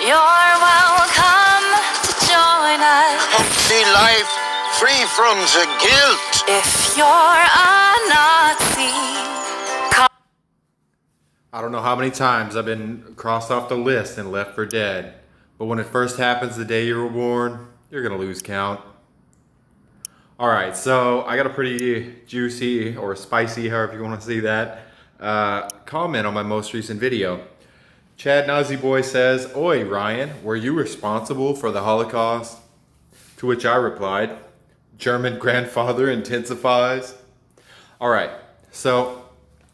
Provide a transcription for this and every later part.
You're welcome to join us. Healthy life free from the guilt. If you're a Nazi, I don't know how many times I've been crossed off the list and left for dead, but when it first happens the day you were born, you're gonna lose count. Alright, so I got a pretty juicy or spicy, however you want to see that, comment on my most recent video. Chad Nazi Boy says, "Oi Ryan, were you responsible for the Holocaust?" To which I replied, "German grandfather intensifies." Alright, so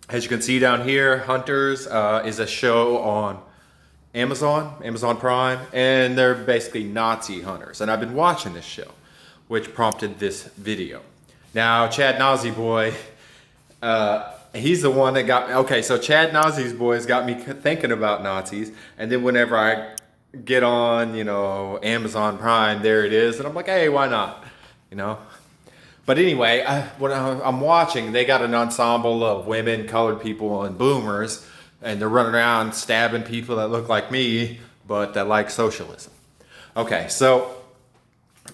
as you can see down here, Hunters is a show on Amazon Prime, and they're basically Nazi hunters. And I've been watching this show, which prompted this video. Now, Chad Nazi Boy, he's the one that got me. Okay, so Chad Nazi's Boys got me thinking about Nazis, and then whenever I get on, Amazon Prime, there it is, and I'm like, hey, why not? But anyway, when I'm watching, they got an ensemble of women, colored people, and boomers, and they're running around stabbing people that look like me, but that like socialism. Okay, so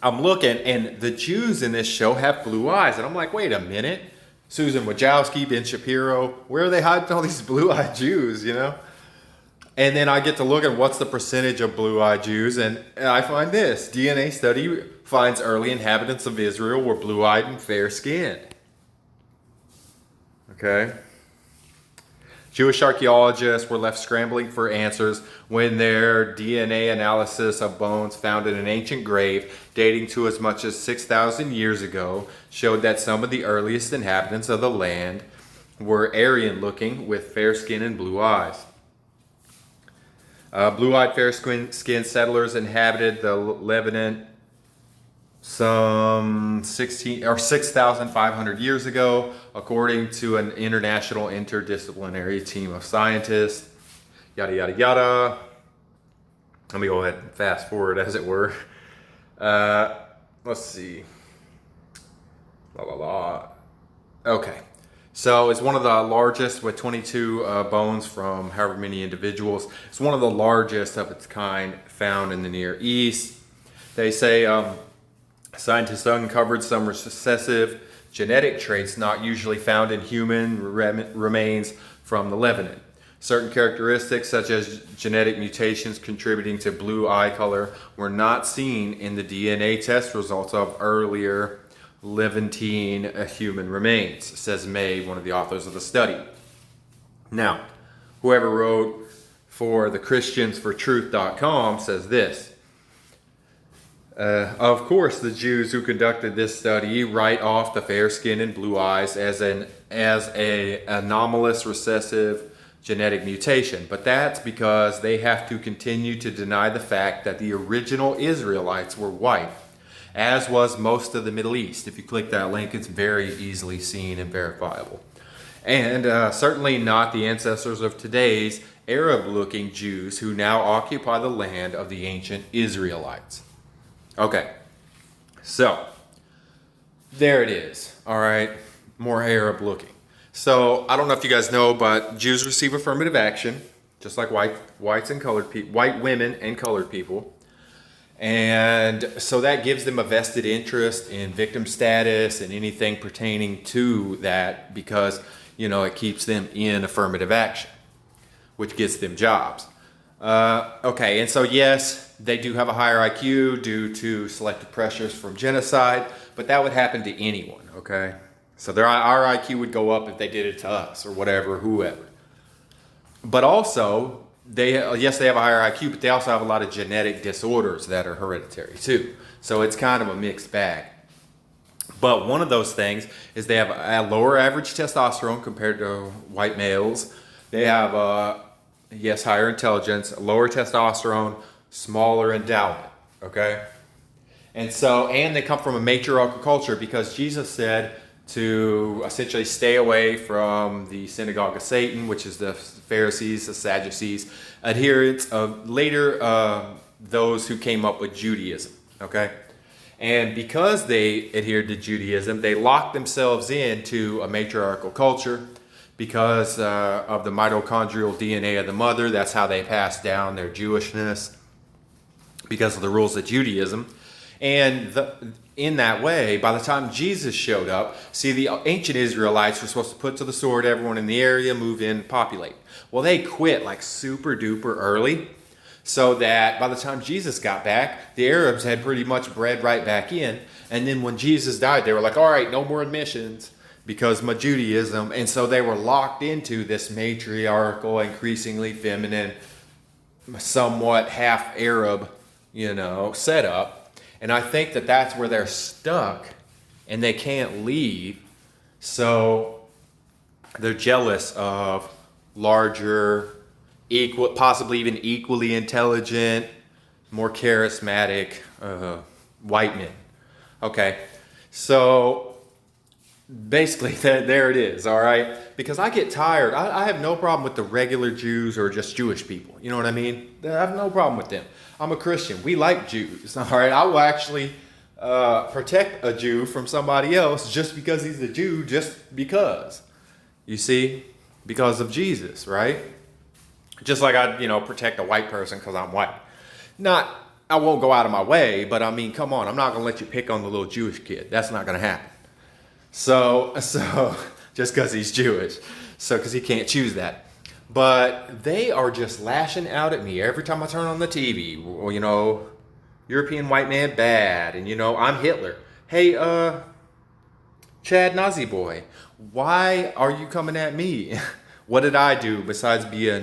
I'm looking, and the Jews in this show have blue eyes, and I'm like, wait a minute. Susan Wojcicki, Ben Shapiro, where are they hiding all these blue-eyed Jews, And then I get to look at what's the percentage of blue-eyed Jews, and I find this. DNA study finds early inhabitants of Israel were blue-eyed and fair-skinned. Okay. Jewish archaeologists were left scrambling for answers when their DNA analysis of bones found in an ancient grave dating to as much as 6,000 years ago showed that some of the earliest inhabitants of the land were Aryan-looking with fair skin and blue eyes. Blue-eyed, fair-skinned settlers inhabited the Levant some 6,500 years ago, according to an international interdisciplinary team of scientists. Yada, yada, yada. Let me go ahead and fast forward, as it were. Let's see. La, la, la. Okay. So it's one of the largest, with 22 bones from however many individuals. It's one of the largest of its kind found in the Near East. They say scientists uncovered some recessive genetic traits not usually found in human remains from the Levant. Certain characteristics, such as genetic mutations contributing to blue eye color, were not seen in the DNA test results of earlier Levantine human remains, says May, one of the authors of the study. Now, whoever wrote for thechristiansfortruth.com says this. Of course, the Jews who conducted this study write off the fair skin and blue eyes as a anomalous recessive genetic mutation, but that's because they have to continue to deny the fact that the original Israelites were white, as was most of the Middle East. If you click that link, it's very easily seen and verifiable. And certainly not the ancestors of today's Arab-looking Jews who now occupy the land of the ancient Israelites. Okay, so there it is. All right, more Arab looking. So I don't know if you guys know, but Jews receive affirmative action, just like whites and colored people, white women and colored people, and so that gives them a vested interest in victim status and anything pertaining to that, because it keeps them in affirmative action, which gets them jobs. Okay, and so yes, they do have a higher IQ due to selective pressures from genocide, but that would happen to anyone, okay? So our IQ would go up if they did it to us or whatever, whoever. But also, they have a higher IQ, but they also have a lot of genetic disorders that are hereditary too. So it's kind of a mixed bag. But one of those things is they have a lower average testosterone compared to white males. They have higher intelligence, lower testosterone, smaller endowment, okay? And they come from a matriarchal culture, because Jesus said to essentially stay away from the synagogue of Satan, which is the Pharisees, the Sadducees, adherents of later those who came up with Judaism, okay? And because they adhered to Judaism, they locked themselves into a matriarchal culture. Because of the mitochondrial DNA of the mother, that's how they pass down their Jewishness. because of the rules of Judaism. And in that way, by the time Jesus showed up, see, the ancient Israelites were supposed to put to the sword everyone in the area, move in, populate. Well, they quit like super duper early, so that by the time Jesus got back, the Arabs had pretty much bred right back in. And then when Jesus died, they were like, all right, no more admissions because of Judaism. And so they were locked into this matriarchal, increasingly feminine, somewhat half Arab, setup. And I think that that's where they're stuck and they can't leave. So they're jealous of larger, possibly even equally intelligent, more charismatic white men. Okay, so basically there it is, all right? Because I get tired. I have no problem with the regular Jews or just Jewish people. You know what I mean? I have no problem with them. I'm a Christian. We like Jews, all right? I will actually protect a Jew from somebody else just because he's a Jew, just because. You see? Because of Jesus, right? Just like I'd, protect a white person because I'm white. I won't go out of my way, but I mean, come on. I'm not going to let you pick on the little Jewish kid. That's not going to happen. So just because he's Jewish. So, because he can't choose that. But they are just lashing out at me every time I turn on the TV. Well, European white man bad. And, I'm Hitler. Hey, Chad Nazi boy, why are you coming at me? What did I do besides be a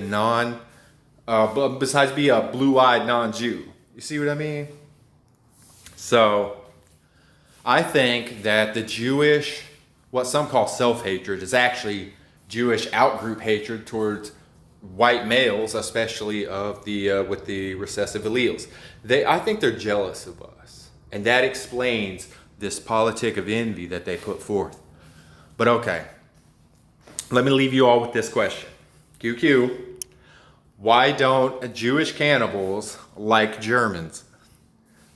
blue-eyed non-Jew? You see what I mean? So, I think that the Jewish, what some call self-hatred, is actually Jewish outgroup hatred towards white males, especially with the recessive alleles. I think they're jealous of us, and that explains this politic of envy that they put forth. But okay, let me leave you all with this question. QQ. Why don't Jewish cannibals like Germans?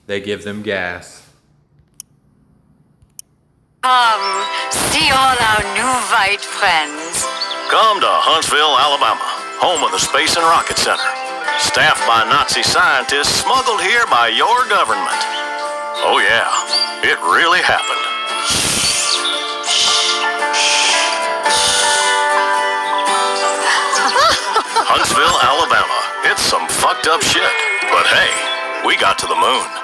They give them gas. See all our new white friends. Come to Huntsville, Alabama, home of the Space and Rocket Center. Staffed by Nazi scientists smuggled here by your government. Oh yeah, it really happened. Huntsville, Alabama. It's some fucked up shit. But hey, we got to the moon.